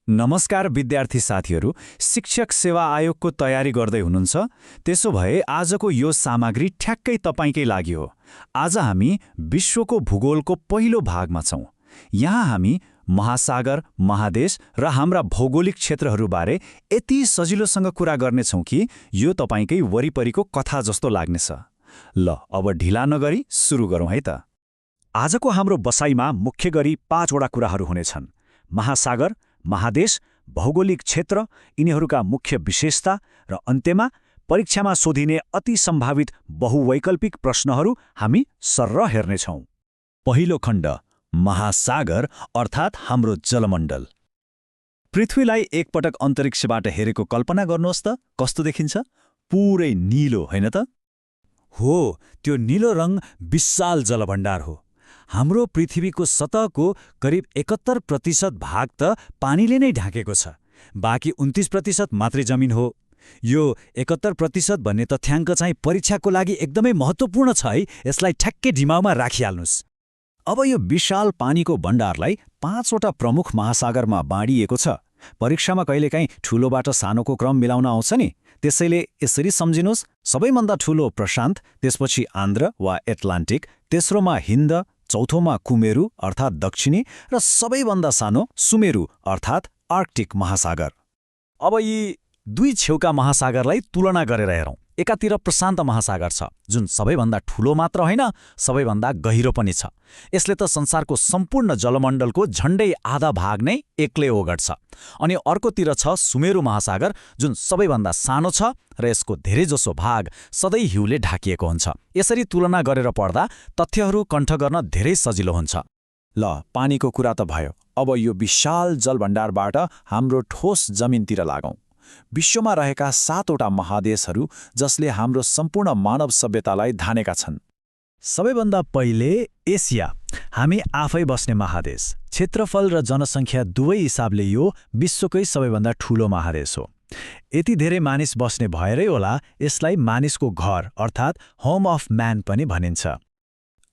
नमस्कार विद्यार्थी साथीहरू, शिक्षक सेवा आयोगको तयारी गर्दै हुनुहुन्छ? त्यसो भए आजको यो सामग्री ठ्याक्कै तपाईँकै लागि हो। आज हामी विश्वको भूगोलको पहिलो भागमा छौँ। यहाँ हामी महासागर, महादेश र हाम्रा भौगोलिक क्षेत्रहरूबारे यति सजिलोसँग कुरा गर्नेछौँ कि यो तपाईँकै वरिपरिको कथा जस्तो लाग्नेछ। ल, अब ढिला नगरी सुरु गरौँ है त। आजको हाम्रो बसाइमा मुख्य गरी 5 वटा कुराहरू हुनेछन्। महासागर, महादेश, भौगोलिक क्षेत्र, यिनीहरूका मुख्य विशेषता र अन्त्यमा परीक्षामा सोधिने अति सम्भावित बहुवैकल्पिक प्रश्नहरू हामी सर्र हेर्नेछौँ। पहिलो खण्ड, महासागर अर्थात् हाम्रो जलमण्डल। पृथ्वीलाई एकपटक अन्तरिक्षबाट हेरेको कल्पना गर्नुहोस् त, कस्तो देखिन्छ? पुरै नीलो, होइन त? हो, त्यो नीलो रङ विशाल जलभण्डार हो। हाम्रो पृथ्वीको सतहको करिब 71% भाग त पानीले नै ढाकेको छ। बाँकी 29% मात्रै जमिन हो। यो 71% भन्ने तथ्याङ्क चाहिँ परीक्षाको लागि एकदमै महत्त्वपूर्ण छ है, यसलाई ठ्याक्कै दिमागमा राखिहाल्नुस्। अब यो विशाल पानीको भण्डारलाई 5 वटा प्रमुख महासागरमा बाँडिएको छ। परीक्षामा कहिलेकाहीँ ठूलोबाट सानोको क्रम मिलाउन आउँछ नि, त्यसैले यसरी सम्झिनुहोस्: सबैभन्दा ठूलो प्रशान्त, त्यसपछि आन्ध्र वा एटलान्टिक, तेस्रोमा हिन्द, चौथोमा कुमेरु अर्थात् दक्षिणी र सबैभन्दा सानो सुमेरु अर्थात् आर्कटिक महासागर। अब यी दुई छेउका महासागरलाई तुलना गरेर हेरौँ। एकातिर प्रशान्त महासागर छ, जुन सबैभन्दा ठूलो मात्र होइन, सबैभन्दा गहिरो पनि छ। यसले त संसारको सम्पूर्ण जलमण्डलको झण्डै आधा भाग नै एक्लै ओगट्छ। अनि अर्कोतिर छ सुमेरु महासागर, जुन सबैभन्दा सानो छ र यसको धेरैजसो भाग सधैँ हिउँले ढाकिएको हुन्छ। यसरी तुलना गरेर पढ्दा तथ्यहरू कण्ठ गर्न धेरै सजिलो हुन्छ। ल, पानीको कुरा त भयो। अब यो विशाल जलभण्डारबाट हाम्रो ठोस जमिनतिर लागौँ। विश्वमा रहेका 7 वटा महादेशहरू जसले हाम्रो सम्पूर्ण मानव सभ्यतालाई धानेका छन्। सबैभन्दा पहिले एसिया, हामी आफै बस्ने महादेश। क्षेत्रफल र जनसङ्ख्या दुवै हिसाबले यो विश्वकै सबैभन्दा ठूलो महादेश हो। यति धेरै मानिस बस्ने भएरै होला यसलाई मानिसको घर अर्थात् होम अफ म्यान पनि भनिन्छ।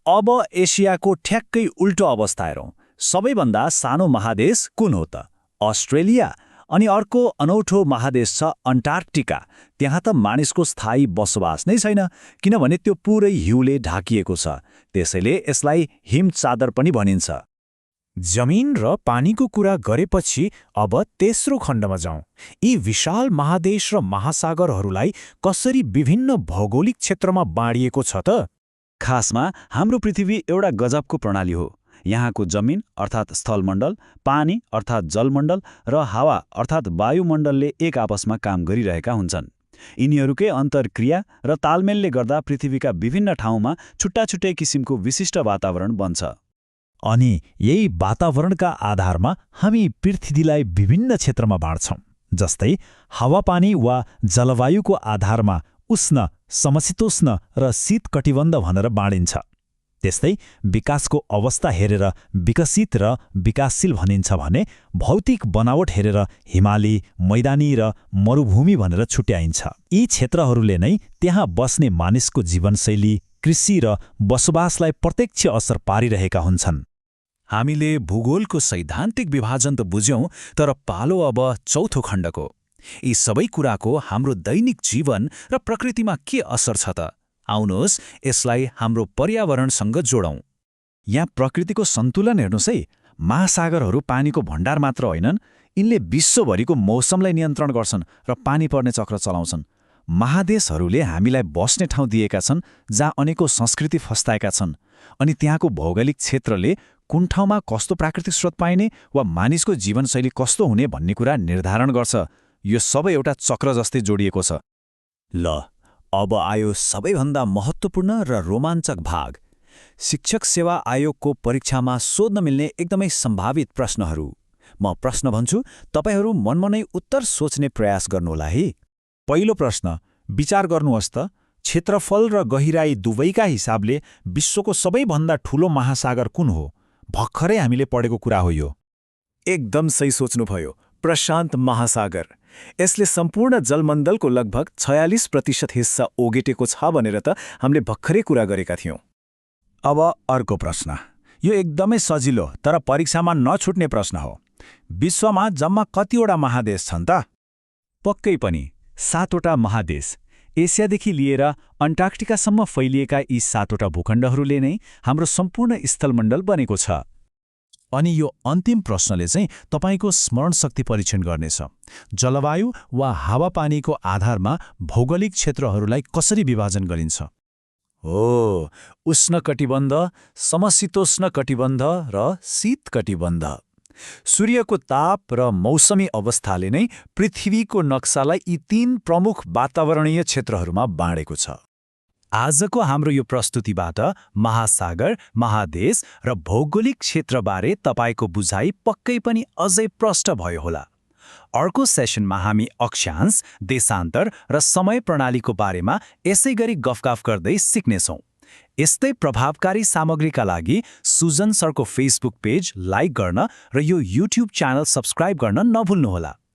अब एसियाको ठ्याक्कै उल्टो अवस्था हेरौँ। सबैभन्दा सानो महादेश कुन हो त? अस्ट्रेलिया। अनि अर्को अनौठो महादेश छ अन्टार्कटिका। त्यहाँ त मानिसको स्थायी बसोबास नै छैन, किनभने त्यो पुरै हिउँले ढाकिएको छ। त्यसैले यसलाई हिम चादर पनि भनिन्छ। जमिन र पानीको कुरा गरेपछि अब तेस्रो खण्डमा जाउँ। यी विशाल महादेश र महासागरहरूलाई कसरी विभिन्न भौगोलिक क्षेत्रमा बाँडिएको छ त? खासमा हाम्रो पृथ्वी एउटा गजबको प्रणाली हो। यहाँको जमिन अर्थात् स्थलमण्डल, पानी अर्थात् जलमण्डल र हावा अर्थात् वायुमण्डलले एक आपसमा काम गरिरहेका हुन्छन्। यिनीहरूकै अन्तर्क्रिया र तालमेलले गर्दा पृथ्वीका विभिन्न ठाउँमा छुट्टा-छुट्टै किसिमको विशिष्ट वातावरण बन्छ। अनि यही वातावरणका आधारमा हामी पृथ्वीलाई विभिन्न क्षेत्रमा बाँड्छौँ। जस्तै हावापानी वा जलवायुको आधारमा उष्ण, समशीतोष्ण र शीत कटिबन्ध भनेर बाँडिन्छ। त्यस्तै विकासको अवस्था हेरेर विकसित र विकासशील भनिन्छ भने भौतिक बनावट हेरेर हिमाली, मैदानी र मरुभूमि भनेर छुट्याइन्छ। यी क्षेत्रहरूले नै त्यहाँ बस्ने मानिसको जीवनशैली, कृषि र बसोबासलाई प्रत्यक्ष असर पारिरहेका हुन्छन्। हामीले भूगोलको सैद्धान्तिक विभाजन त बुझ्यौँ, तर पालो अब चौथो खण्डको। यी सबै कुराको हाम्रो दैनिक जीवन र प्रकृतिमा के असर छ त? आउनुहोस् यसलाई हाम्रो पर्यावरणसँग जोडौँ। यहाँ प्रकृतिको सन्तुलन हेर्नुहोस् है। महासागरहरू पानीको भण्डार मात्र होइनन्, यिनले विश्वभरिको मौसमलाई नियन्त्रण गर्छन् र पानी पर्ने चक्र चलाउँछन्। महादेशहरूले हामीलाई बस्ने ठाउँ दिएका छन् जहाँ अनेकौं संस्कृति फस्ताएका छन्। अनि त्यहाँको भौगोलिक क्षेत्रले कुन ठाउँमा कस्तो प्राकृतिक स्रोत पाइने वा मानिसको जीवनशैली कस्तो हुने भन्ने कुरा निर्धारण गर्छ। यो सबै एउटा चक्र जस्तै जोडिएको छ। ल, अब आयो सबैभन्दा महत्त्वपूर्ण र रोमाञ्चक भाग, शिक्षक सेवा आयोगको परीक्षामा सोध्न मिल्ने एकदमै सम्भावित प्रश्नहरू। म प्रश्न भन्छु, तपाईहरू मनमनै उत्तर सोच्ने प्रयास गर्नुहोला है। पहिलो प्रश्न, विचार गर्नुहोस् त, क्षेत्रफल र गहिराई दुवैका हिसाबले विश्वको सबैभन्दा ठूलो महासागर कुन हो? भर्खरै हामीले पढेको कुरा हो यो। एकदम सही सोच्नुभयो, प्रशान्त महासागर। यसले सम्पूर्ण जलमण्डलको लगभग 46% हिस्सा ओगटेको छ भनेर त हामीले भर्खरै कुरा गरेका थियौँ। अब अर्को प्रश्न, यो एकदमै सजिलो तर परीक्षामा नछुट्ने प्रश्न हो। विश्वमा जम्मा कतिवटा महादेश छन् त? पक्कै पनि 7वटा महादेश, एसियादेखि लिएर अन्टार्कटिकासम्म फैलिएका यी 7वटा भूखण्डहरूले नै हाम्रो सम्पूर्ण स्थलमण्डल बनेको छ। अनि यो अन्तिम प्रश्नले चाहिँ तपाईँको स्मरण शक्ति परीक्षण गर्नेछ। जलवायु वा हावापानीको आधारमा भौगोलिक क्षेत्रहरूलाई कसरी विभाजन गरिन्छ? हो, उष्णकटिबन्ध, समशीतोष्ण कटिबन्ध र शीत कटिबन्ध। सूर्यको ताप र मौसमी अवस्थाले नै पृथ्वीको नक्सालाई यी 3 प्रमुख वातावरणीय क्षेत्रहरूमा बाँडेको छ। आजको हाम्रो यो प्रस्तुतिबाट महासागर, महादेश र भौगोलिक क्षेत्रबारे तपाईँको बुझाइ पक्कै पनि अझै प्रष्ट भयो होला। अर्को सेसनमा हामी अक्षांश, देशान्तर र समय प्रणालीको बारेमा यसै गरी गफगाफ गर्दै सिक्नेछौँ। यस्तै प्रभावकारी सामग्रीका लागि सुजन सरको फेसबुक पेज लाइक गर्न र यो युट्युब च्यानल सब्स्क्राइब गर्न नभुल्नुहोला।